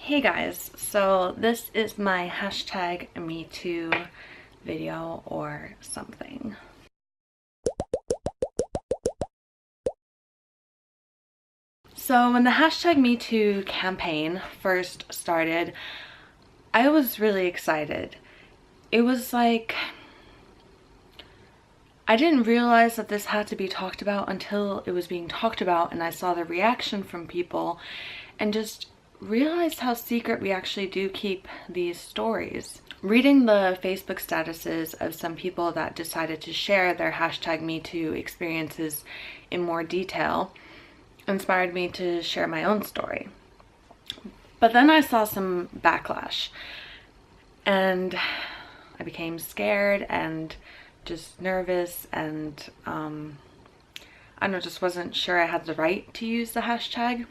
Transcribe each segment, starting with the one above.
Hey guys, so this is my hashtag #MeToo video or something. So when the hashtag #MeToo campaign first started, I was really excited. It was like, I didn't realize that this had to be talked about until it was being talked about and I saw the reaction from people and just realized how secret we actually do keep these stories. Reading the Facebook statuses of some people that decided to share their hashtag #MeToo experiences in more detail inspired me to share my own story. But then I saw some backlash and I became scared and just nervous and I don't know, just wasn't sure I had the right to use the hashtag.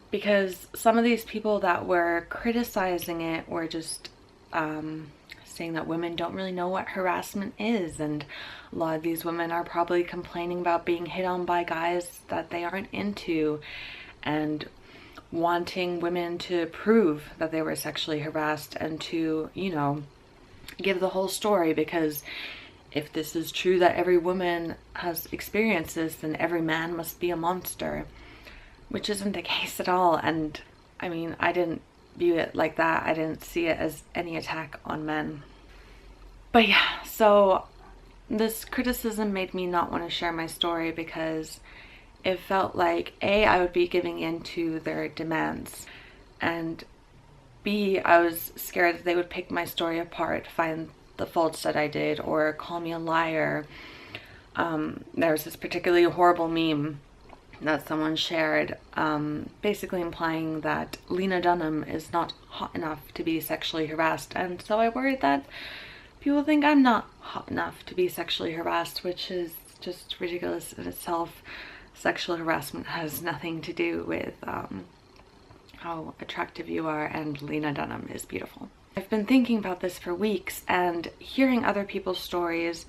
Because some of these people that were criticizing it were just saying that women don't really know what harassment is, and a lot of these women are probably complaining about being hit on by guys that they aren't into and wanting women to prove that they were sexually harassed and to, you know, give the whole story, because if this is true that every woman has experienced this, then every man must be a monster. Which isn't the case at all. And I mean, I didn't view it like that. I didn't see it as any attack on men. But yeah, so this criticism made me not want to share my story because it felt like A, I would be giving in to their demands, and B, I was scared that they would pick my story apart, find the faults that I did, or call me a liar. There was this particularly horrible meme that someone shared, basically implying that Lena Dunham is not hot enough to be sexually harassed, and so I worried that people think I'm not hot enough to be sexually harassed, which is just ridiculous in itself. Sexual harassment has nothing to do with how attractive you are, and Lena Dunham is beautiful. I've been thinking about this for weeks, and hearing other people's stories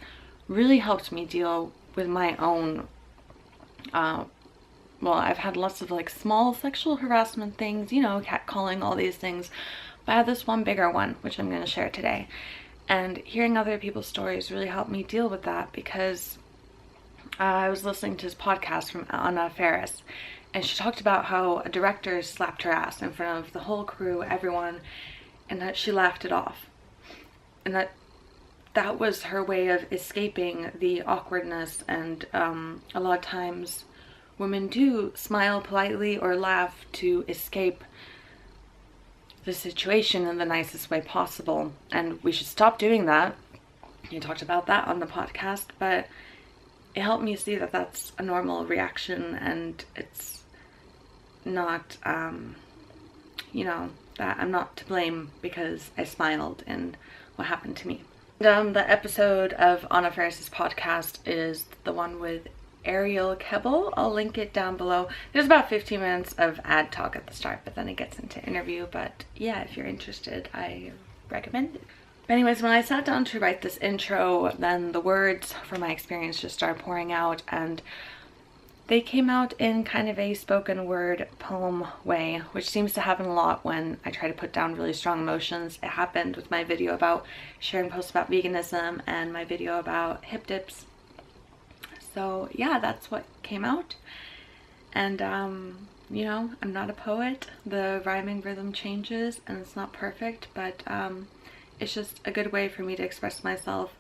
really helped me deal with my own well, I've had lots of like small sexual harassment things, you know, catcalling, all these things, but I have this one bigger one, which I'm going to share today. And hearing other people's stories really helped me deal with that, because I was listening to this podcast from Anna Faris, and she talked about how a director slapped her ass in front of the whole crew, everyone, and that she laughed it off. And that was her way of escaping the awkwardness, and a lot of times women do smile politely or laugh to escape the situation in the nicest way possible, and we should stop doing that. You talked about that on the podcast, but it helped me see that that's a normal reaction, and it's not, you know, that I'm not to blame because I smiled in what happened to me. The episode of Anna Faris's podcast is the one with Ariel Kebble. I'll link it down below. There's about 15 minutes of ad talk at the start, but then it gets into interview. But yeah, if you're interested, I recommend it. But anyways, when I sat down to write this intro, then the words from my experience just started pouring out, and they came out in kind of a spoken word poem way, which seems to happen a lot when I try to put down really strong emotions. It happened with my video about sharing posts about veganism and my video about hip dips. So yeah, that's what came out. And you know, I'm not a poet. The rhyming rhythm changes and it's not perfect, but it's just a good way for me to express myself.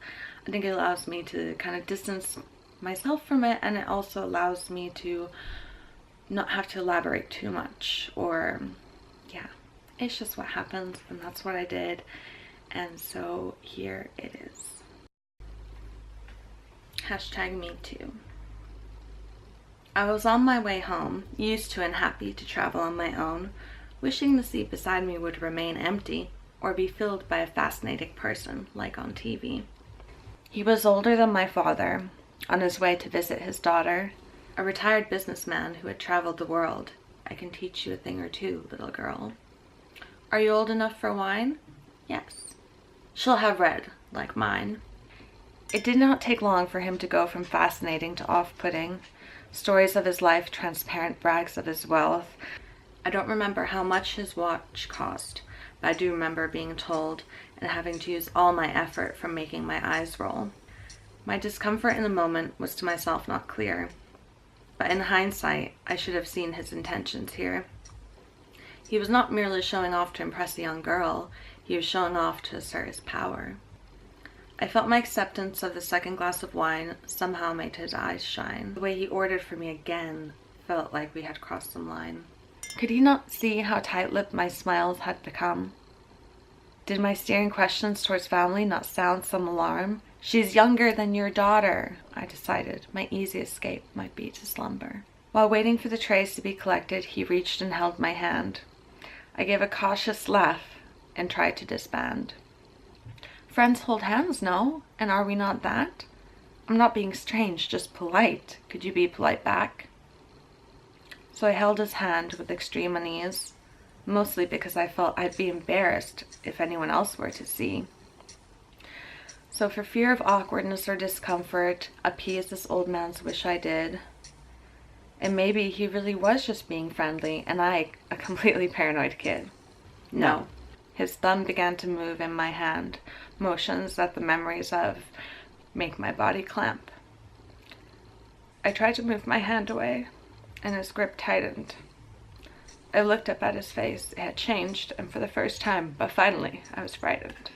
I think it allows me to kind of distance myself from it, and it also allows me to not have to elaborate too much, or yeah, it's just what happens, and that's what I did. And so here it is. Hashtag #MeToo. I was on my way home, used to and happy to travel on my own, wishing the seat beside me would remain empty or be filled by a fascinating person like on TV. He was older than my father, on his way to visit his daughter, a retired businessman who had traveled the world. I can teach you a thing or two, little girl. Are you old enough for wine? Yes. She'll have red, like mine. It did not take long for him to go from fascinating to off-putting. Stories of his life, transparent brags of his wealth. I don't remember how much his watch cost, but I do remember being told and having to use all my effort from making my eyes roll. My discomfort in the moment was to myself not clear, but in hindsight, I should have seen his intentions here. He was not merely showing off to impress a young girl, he was showing off to assert his power. I felt my acceptance of the second glass of wine somehow made his eyes shine. The way he ordered for me again felt like we had crossed some line. Could he not see how tight-lipped my smiles had become? Did my staring questions towards family not sound some alarm? She's younger than your daughter, I decided. My easy escape might be to slumber. While waiting for the trays to be collected, he reached and held my hand. I gave a cautious laugh and tried to disband. Friends hold hands, no? And are we not that? I'm not being strange, just polite. Could you be polite back? So I held his hand with extreme unease, mostly because I felt I'd be embarrassed if anyone else were to see. So for fear of awkwardness or discomfort, appease this old man's wish I did. And maybe he really was just being friendly, and I, a completely paranoid kid. No. His thumb began to move in my hand, motions that the memories of make my body clamp. I tried to move my hand away, and his grip tightened. I looked up at his face. It had changed, and for the first time, but finally, I was frightened.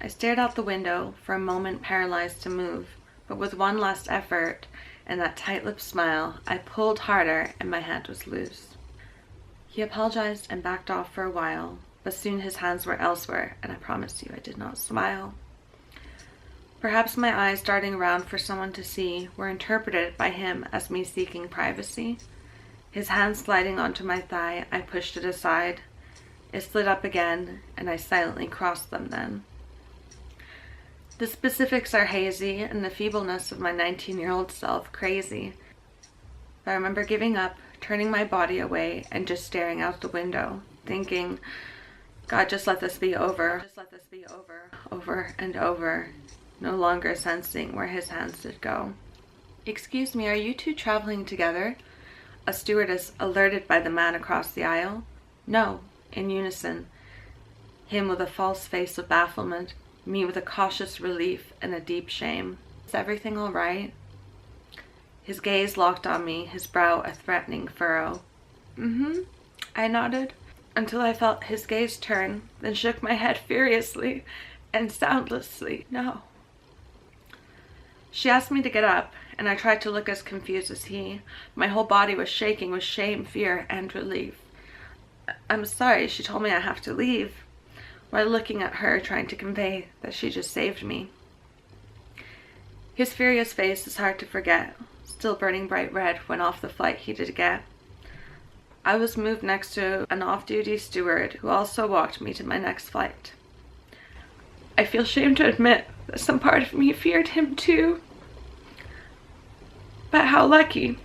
I stared out the window, for a moment paralyzed to move, but with one last effort and that tight-lipped smile, I pulled harder and my hand was loose. He apologized and backed off for a while, but soon his hands were elsewhere, and I promise you I did not smile. Perhaps my eyes darting around for someone to see were interpreted by him as me seeking privacy. His hand sliding onto my thigh, I pushed it aside. It slid up again, and I silently crossed them then. The specifics are hazy, and the feebleness of my 19-year-old self crazy. But I remember giving up, turning my body away, and just staring out the window, thinking, God, just let this be over. Just let this be over. Over and over, no longer sensing where his hands did go. Excuse me, are you two traveling together? A stewardess alerted by the man across the aisle. No, in unison. Him with a false face of bafflement, me with a cautious relief and a deep shame. Is everything all right? His gaze locked on me, his brow a threatening furrow. I nodded, until I felt his gaze turn, then shook my head furiously and soundlessly no. She asked me to get up, and I tried to look as confused as he. My whole body was shaking with shame, fear, and relief. I'm sorry, she told me I have to leave, while looking at her, trying to convey that she just saved me. His furious face is hard to forget, still burning bright red when off the flight he did get. I was moved next to an off-duty steward who also walked me to my next flight. I feel ashamed to admit that some part of me feared him too. But how lucky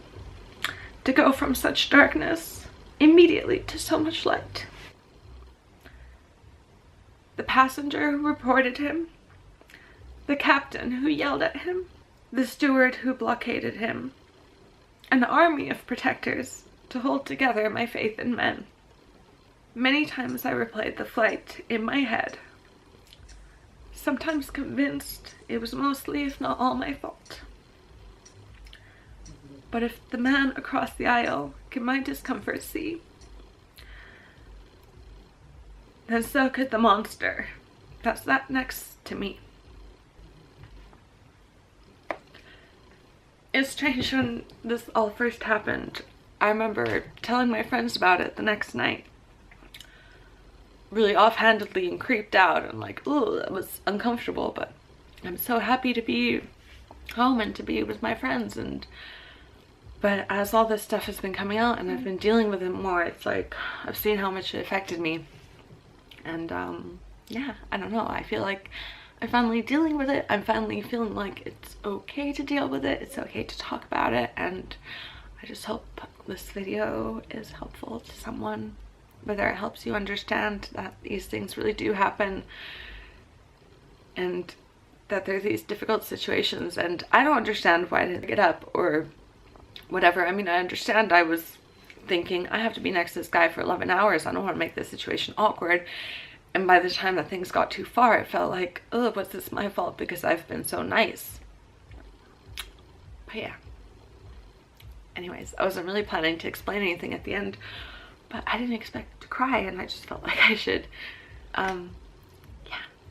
to go from such darkness immediately to so much light. The passenger who reported him, the captain who yelled at him, the steward who blockaded him, an army of protectors to hold together my faith in men. Many times I replayed the flight in my head, sometimes convinced it was mostly, if not all, my fault. But if the man across the aisle could my discomfort see, then so could the monster that sat next to me. It's strange, when this all first happened, I remember telling my friends about it the next night, really offhandedly and creeped out, and like, ooh, that was uncomfortable, but I'm so happy to be home and to be with my friends. But as all this stuff has been coming out and I've been dealing with it more, it's like I've seen how much it affected me. And yeah, I don't know, I feel like I'm finally dealing with it. I'm finally feeling like it's okay to deal with it. It's okay to talk about it, and I just hope this video is helpful to someone, whether it helps you understand that these things really do happen and that there are these difficult situations. And I don't understand why I didn't get up or whatever. I mean, I understand I was thinking I have to be next to this guy for 11 hours. I don't want to make this situation awkward. And by the time that things got too far, it felt like, oh, was this my fault because I've been so nice? But yeah. Anyways, I wasn't really planning to explain anything at the end, but I didn't expect to cry, and I just felt like I should, yeah,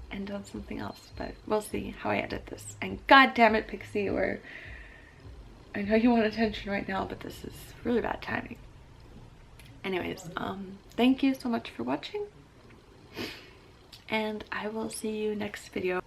end on something else. But we'll see how I edit this. And god damn it, Pixie, I know you want attention right now, but this is really bad timing. Anyways, thank you so much for watching, and I will see you next video.